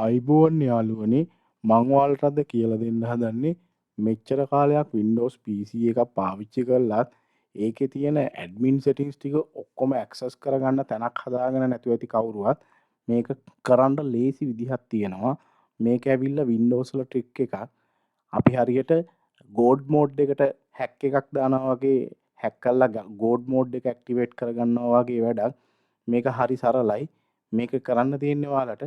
අයිබෝන් යාළුවනේ මං ඔයාලට අද කියලා දෙන්න හදන්නේ මෙච්චර කාලයක් Windows PC එකක් පාවිච්චි කරලත් ඒකේ තියෙන ඇඩ්මින් සෙටින්ග්ස් ටික ඔක්කොම ඇක්සස් කරගන්න තැනක් හදාගෙන නැතුව ඇති කවුරුවත් මේක කරන්න ලේසි විදිහක් තියෙනවා. මේක ඇවිල්ලා Windows වල ට්‍රික් එකක්. අපි හරියට ගෝඩ් මෝඩ් එකට හැක් එකක් දානවා වගේ හැක් කරලා ගෝඩ් මෝඩ් එක ඇක්ටිවේට් කරගන්නවා වගේ වැඩක්. මේක හරි සරලයි. මේක කරන්න තියෙන්නේ ඔයාලට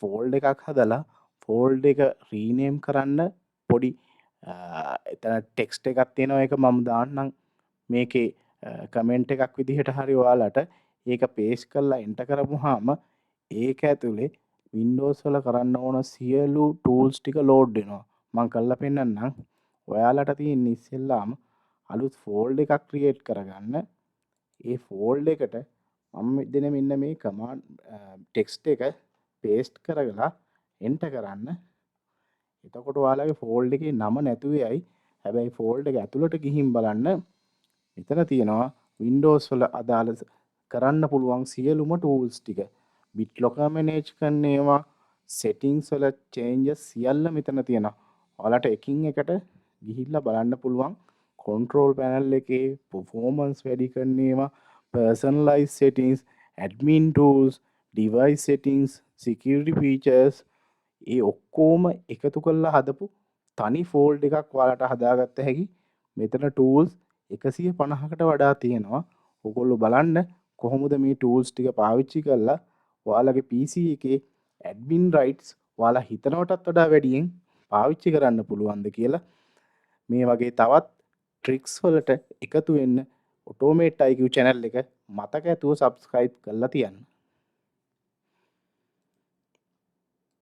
ෆෝල්ඩ් එකක් හදලා ෆෝල්ඩ් එක රීනේම් කරන්න පොඩි එතන ටෙක්ස්ට් එකක් තියෙනවා. ඒක මම දාන්නම් මේකේ කමෙන්ට් එකක් විදිහට හරි ඔයාලට. ඒක පේස්ට් කරලා එන්ටර් කරපුවාම ඒක ඇතුලේ Windows වල කරන්න ඕන සියලු ටූල්ස් ටික ලෝඩ් වෙනවා. මම කරලා පෙන්නන්නම්. ඔයාලට තියෙන්නේ ඉස්සෙල්ලාම අලුත් ෆෝල්ඩ් එකක් ක්‍රියේට් කරගන්න. ඒ ෆෝල්ඩ් එකට මම දෙන මෙන්න මේ කමාන්ඩ් ටෙක්ස්ට් එක පේස්ට් කරලා එන්ටර් කරන්න. එතකොට ඔයාලගේ ෆෝල්ඩ් එකේ නම නැතුවේයි. හැබැයි ෆෝල්ඩ් එක ඇතුළට ගිහින් බලන්න මෙතන තියෙනවා Windows වල අදාළ කරන්න පුළුවන් සියලුම tools ටික. BitLocker manage කරන ඒවා, settings වල changes සියල්ල මෙතන තියෙනවා. ඔයාලට එකින් එකට ගිහිල්ලා බලන්න පුළුවන්. control panel එකේ performance වැඩි කරන ඒවා, personalize settings, admin tools, device settings, security features ඒ ඔක්කොම එකතු කරලා හදපු තනි ෆෝල්ඩ් එකක් ඔයාලට හදාගත්ත හැකි. මෙතන tools 150කට වඩා තියෙනවා. ඔයගොල්ලෝ බලන්න කොහොමද මේ tools ටික පාවිච්චි කරලා ඔයාලගේ PC එකේ admin rights ඔයාලා හිතනවටත් වඩා වැඩියෙන් පාවිච්චි කරන්න පුළුවන්ද කියලා. මේ වගේ තවත් tricks වලට එකතු වෙන්න Automate IQ channel එක මතක ඇතුව subscribe කරලා තියන්න.